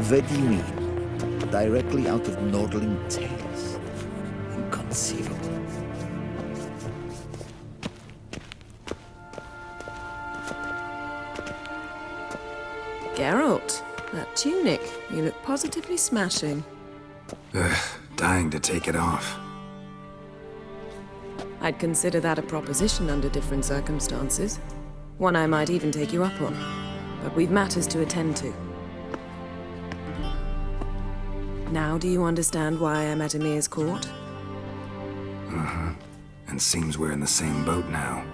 What do you mean? Directly out of Nordling tales. Inconceivable. Geralt, that tunic. You look positively smashing. Dying to take it off. I'd consider that a proposition under different circumstances. One I might even take you up on. But we've matters to attend to. Now do you understand why I'm at Emir's court? Mm-hmm. And seems we're in the same boat now.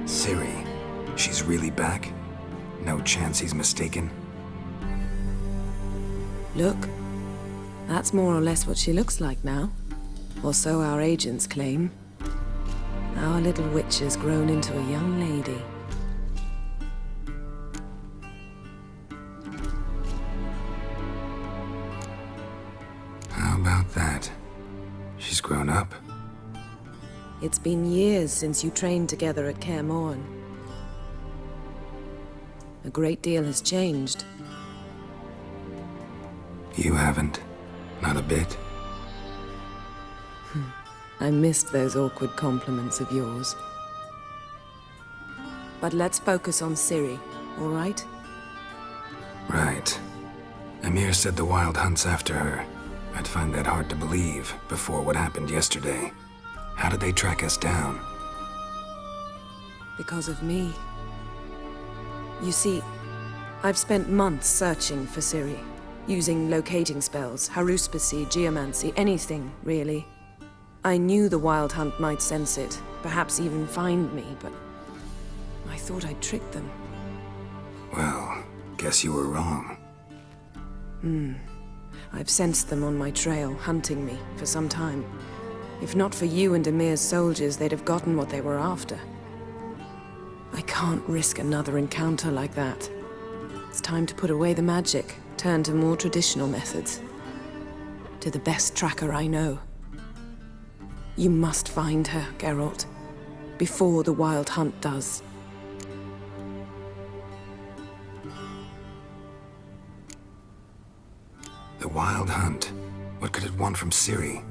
Ciri, she's really back? No chance he's mistaken? Look, that's more or less what she looks like now. Or so our agents claim. Our little witch has grown into a young lady. How about that? She's grown up? It's been years since you trained together at Kaer Morhen. A great deal has changed. You haven't. Not a bit. I missed those awkward compliments of yours. But let's focus on Ciri, all right? Right. Emir said the Wild Hunt's after her. I'd find that hard to believe before what happened yesterday. How did they track us down? Because of me. You see, I've spent months searching for Ciri, using locating spells, haruspicy, geomancy, anything, really. I knew the Wild Hunt might sense it, perhaps even find me, but I thought I'd tricked them. Well, guess you were wrong. I've sensed them on my trail, hunting me, for some time. If not for you and Emir's soldiers, they'd have gotten what they were after. I can't risk another encounter like that. It's time to put away the magic, turn to more traditional methods. To the best tracker I know. You must find her, Geralt, before the Wild Hunt does. The Wild Hunt? What could it want from Ciri?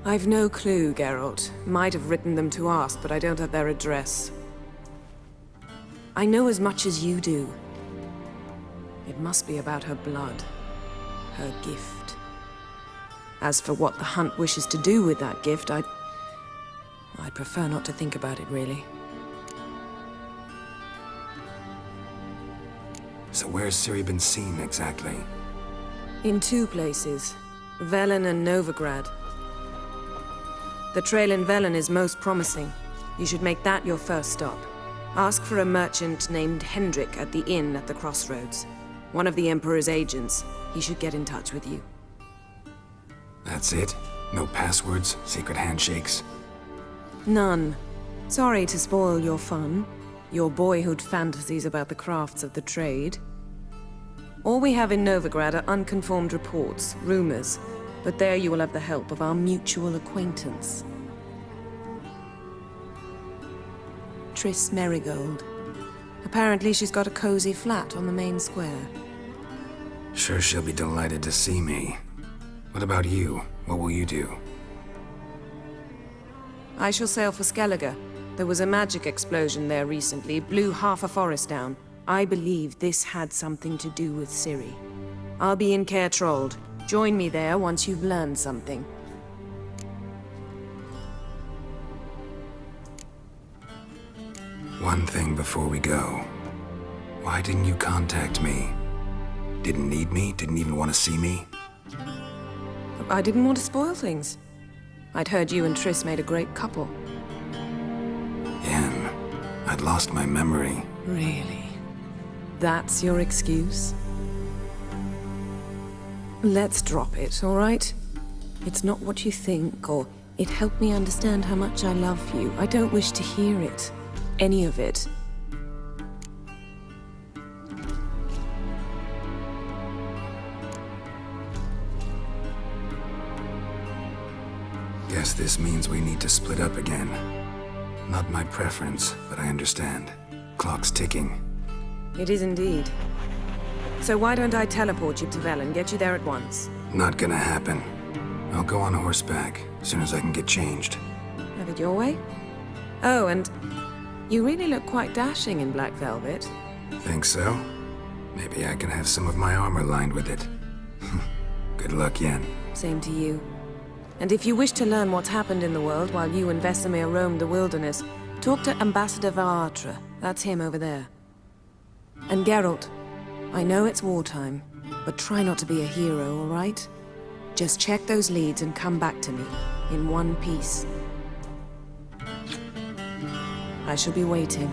I've no clue, Geralt. Might have written them to ask, but I don't have their address. I know as much as you do. It must be about her blood. Her gift. As for what the Hunt wishes to do with that gift, I'd prefer not to think about it, really. So where's Ciri been seen, exactly? In two places. Velen and Novigrad. The trail in Velen is most promising. You should make that your first stop. Ask for a merchant named Hendrik at the inn at the crossroads. One of the Emperor's agents. He should get in touch with you. That's it? No passwords, secret handshakes? None. Sorry to spoil your fun. Your boyhood fantasies about the crafts of the trade. All we have in Novigrad are unconfirmed reports, rumors. But there you will have the help of our mutual acquaintance. Triss Merigold. Apparently she's got a cozy flat on the main square. Sure she'll be delighted to see me. What about you? What will you do? I shall sail for Skellige. There was a magic explosion there recently, blew half a forest down. I believe this had something to do with Ciri. I'll be in Caer Trold. Join me there once you've learned something. One thing before we go. Why didn't you contact me? Didn't need me? Didn't even want to see me? I didn't want to spoil things. I'd heard you and Triss made a great couple. Yen, I'd lost my memory. Really? That's your excuse? Let's drop it, all right? It's not what you think, or it helped me understand how much I love you. I don't wish to hear it. Any of it. Guess this means we need to split up again. Not my preference, but I understand. Clock's ticking. It is indeed. So why don't I teleport you to Vel and get you there at once? Not gonna happen. I'll go on horseback as soon as I can get changed. Have it your way? Oh, and you really look quite dashing in black velvet. Think so? Maybe I can have some of my armor lined with it. Good luck, Yen. Same to you. And if you wish to learn what's happened in the world while you and Vesemir roamed the wilderness, talk to Ambassador Varatra. That's him over there. And Geralt, I know it's wartime, but try not to be a hero, all right? Just check those leads and come back to me, in one piece. I shall be waiting.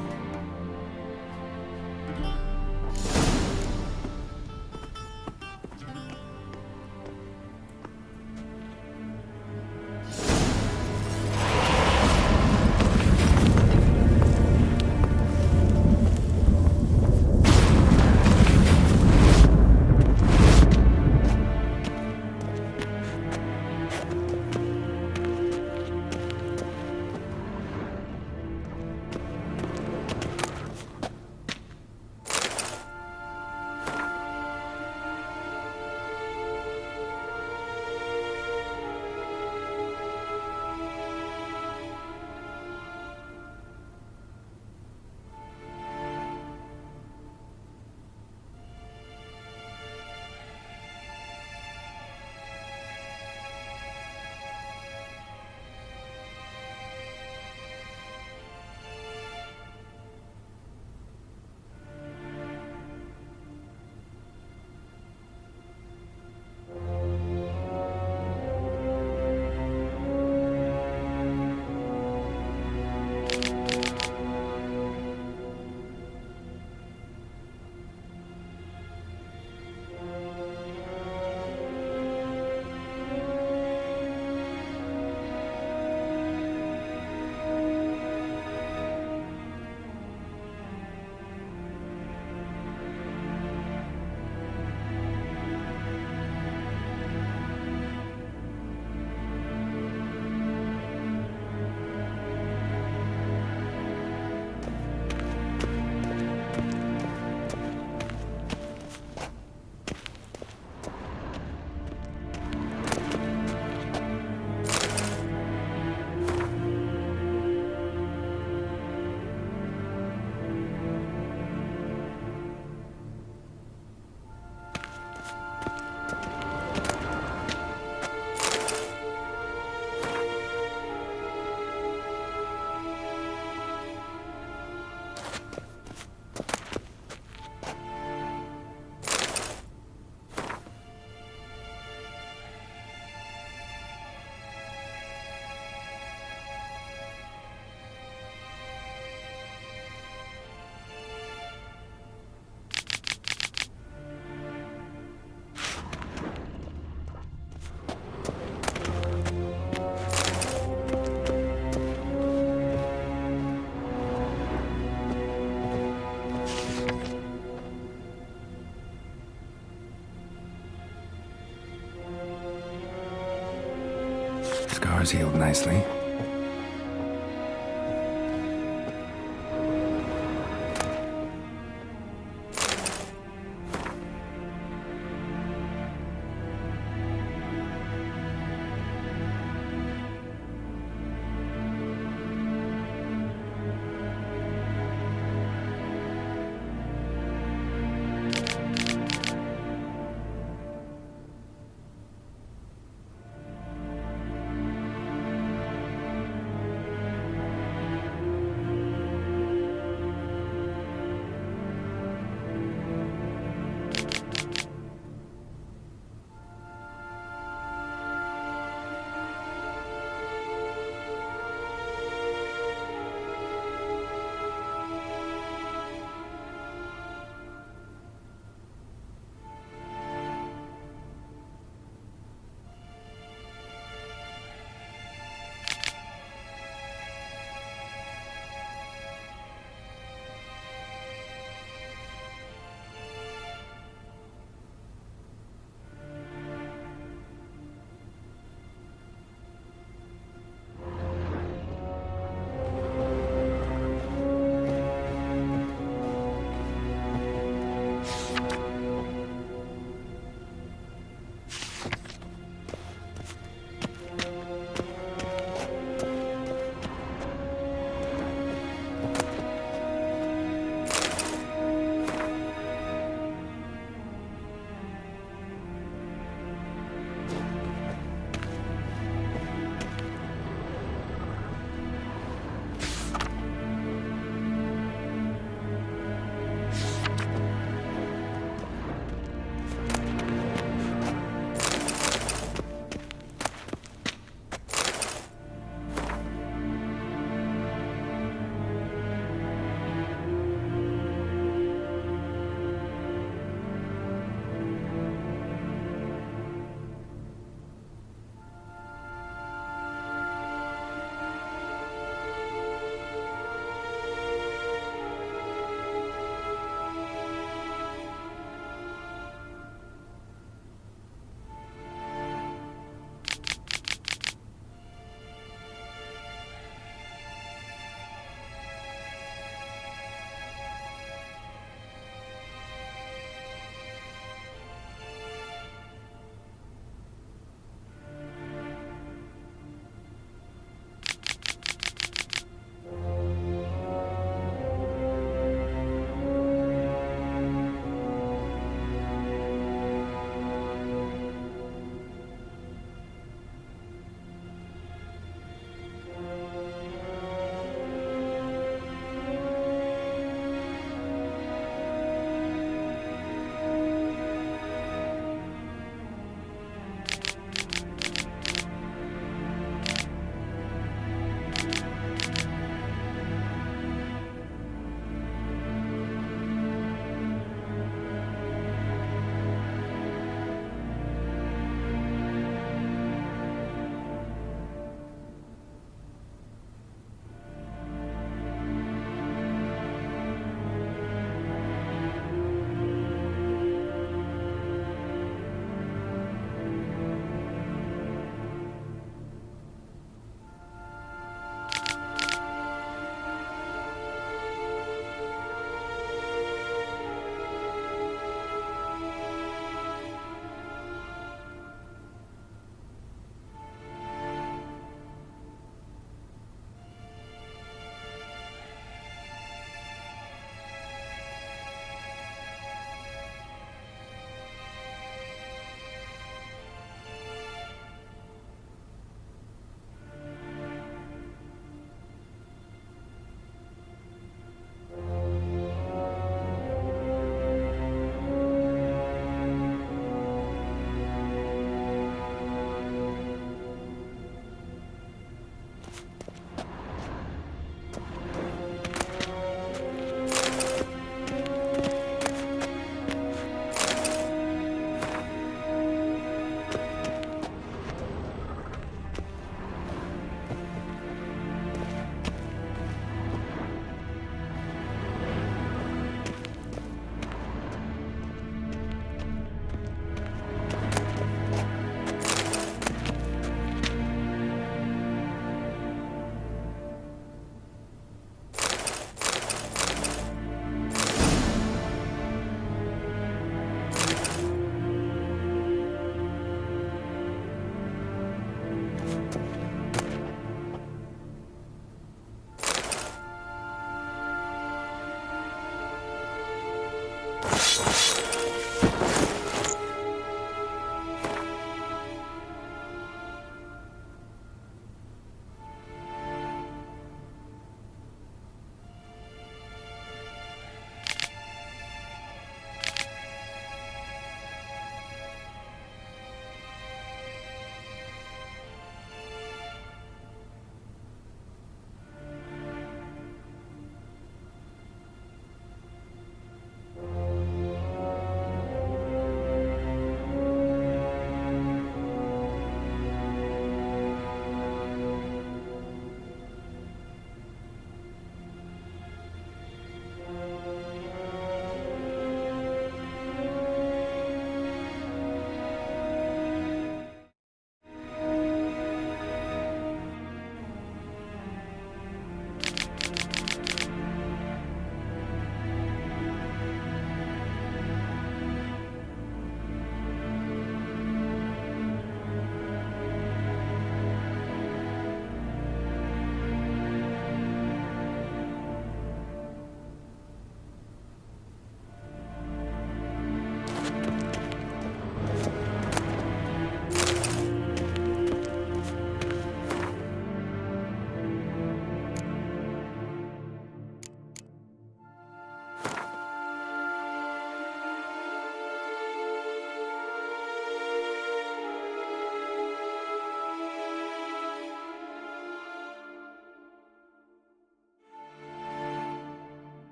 Scars healed nicely.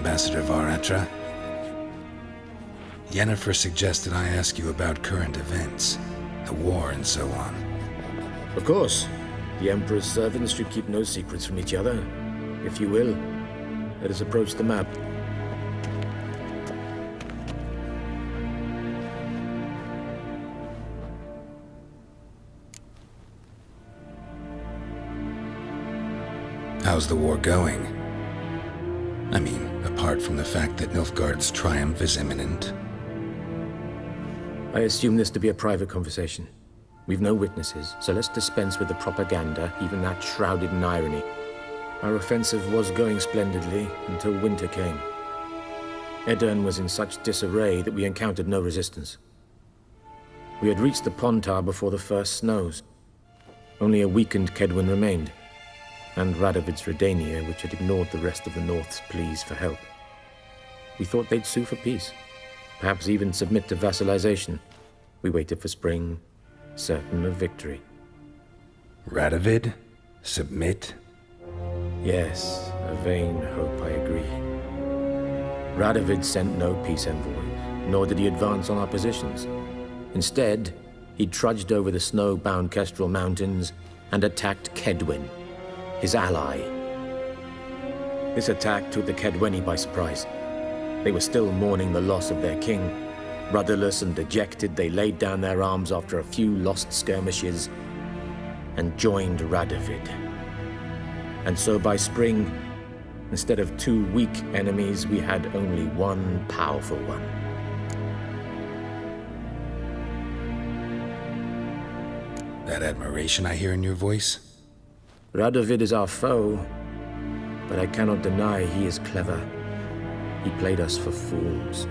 Ambassador Varatra. Yennefer suggested I ask you about current events, the war and so on. Of course. The Emperor's servants should keep no secrets from each other. If you will, let us approach the map. How's the war going? I mean, apart from the fact that Nilfgaard's triumph is imminent. I assume this to be a private conversation. We've no witnesses, so let's dispense with the propaganda, even that shrouded in irony. Our offensive was going splendidly until winter came. Edirn was in such disarray that we encountered no resistance. We had reached the Pontar before the first snows. Only a weakened Kedwin remained, and Radovid's Redania, which had ignored the rest of the North's pleas for help. We thought they'd sue for peace, perhaps even submit to vassalization. We waited for spring, certain of victory. Radovid? Submit? Yes, a vain hope, I agree. Radovid sent no peace envoys, nor did he advance on our positions. Instead, he trudged over the snow-bound Kestrel Mountains and attacked Kedwin, his ally. This attack took the Kedweni by surprise. They were still mourning the loss of their king. Rudderless and dejected, they laid down their arms after a few lost skirmishes and joined Radovid. And so by spring, instead of 2 weak enemies, we had only one powerful one. That admiration I hear in your voice? Radovid is our foe, but I cannot deny he is clever. He played us for fools,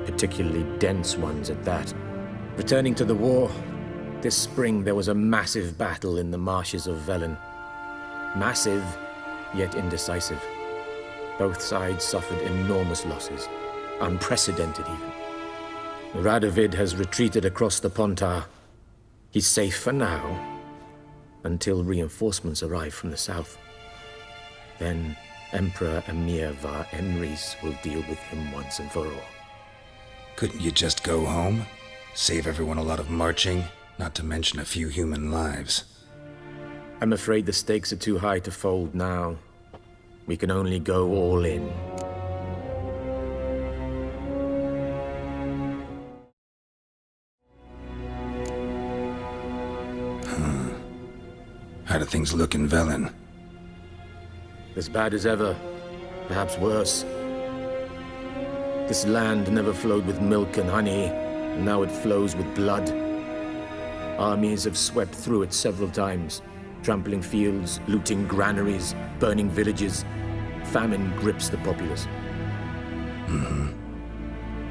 particularly dense ones at that. Returning to the war, this spring there was a massive battle in the marshes of Velen. Massive, yet indecisive. Both sides suffered enormous losses, unprecedented even. Radovid has retreated across the Pontar. He's safe for now, until reinforcements arrive from the south. Then Emperor Emir Var Emrys will deal with him once and for all. Couldn't you just go home? Save everyone a lot of marching, not to mention a few human lives. I'm afraid the stakes are too high to fold now. We can only go all in. How do things look in Velen? As bad as ever, perhaps worse. This land never flowed with milk and honey, and now it flows with blood. Armies have swept through it several times, trampling fields, looting granaries, burning villages. Famine grips the populace.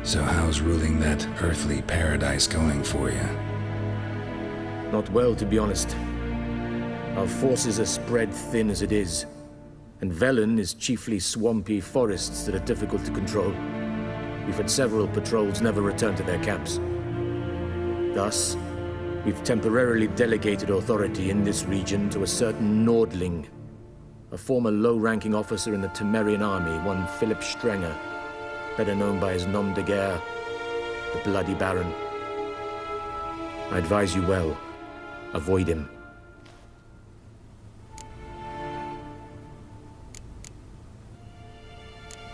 So how's ruling that earthly paradise going for you? Not well, to be honest. Our forces are spread thin as it is, and Velen is chiefly swampy forests that are difficult to control. We've had several patrols never return to their camps. Thus, we've temporarily delegated authority in this region to a certain Nordling, a former low-ranking officer in the Temerian army, one Philip Strenger, better known by his nom de guerre, the Bloody Baron. I advise you well, avoid him.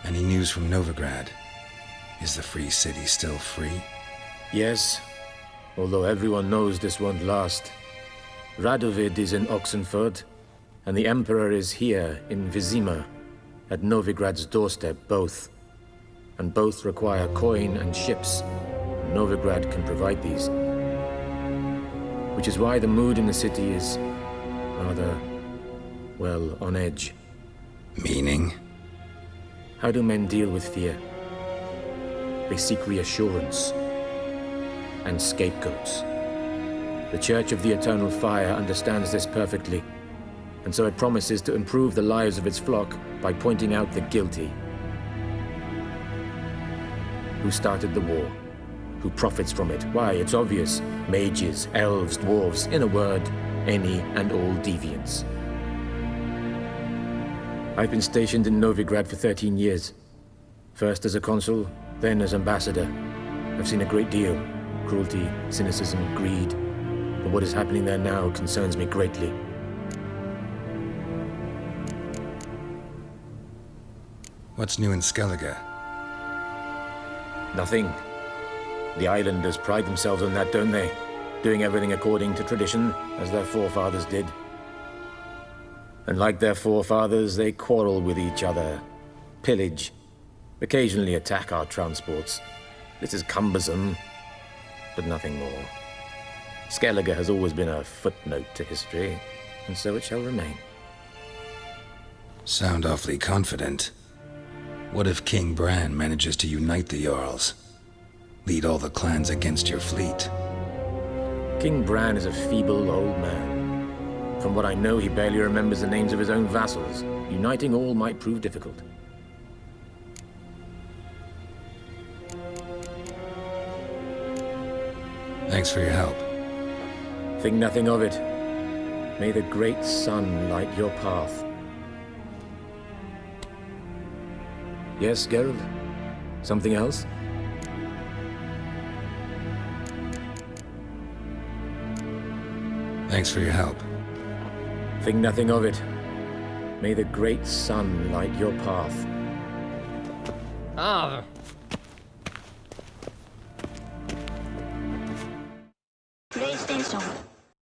Any news from Novigrad? Is the free city still free? Yes, although everyone knows this won't last. Radovid is in Oxenford, and the Emperor is here in Vizima, at Novigrad's doorstep, both. And both require coin and ships. Novigrad can provide these. Which is why the mood in the city is rather, well, on edge. Meaning? How do men deal with fear? They seek reassurance and scapegoats. The Church of the Eternal Fire understands this perfectly, and so it promises to improve the lives of its flock by pointing out the guilty. Who started the war? Who profits from it? Why, it's obvious. Mages, elves, dwarves, in a word, any and all deviants. I've been stationed in Novigrad for 13 years. First as a consul, then as ambassador. I've seen a great deal. Cruelty, cynicism, greed. But what is happening there now concerns me greatly. What's new in Skellige? Nothing. The islanders pride themselves on that, don't they? Doing everything according to tradition, as their forefathers did. And like their forefathers, they quarrel with each other, pillage, occasionally attack our transports. This is cumbersome, but nothing more. Skellige has always been a footnote to history, and so it shall remain. Sound awfully confident. What if King Bran manages to unite the Jarls? Lead all the clans against your fleet? King Bran is a feeble old man. From what I know, he barely remembers the names of his own vassals. Uniting all might prove difficult. Thanks for your help. Think nothing of it. May the great sun light your path. Yes, Geralt? Something else? Thanks for your help. Think nothing of it. May the great sun light your path. Ah,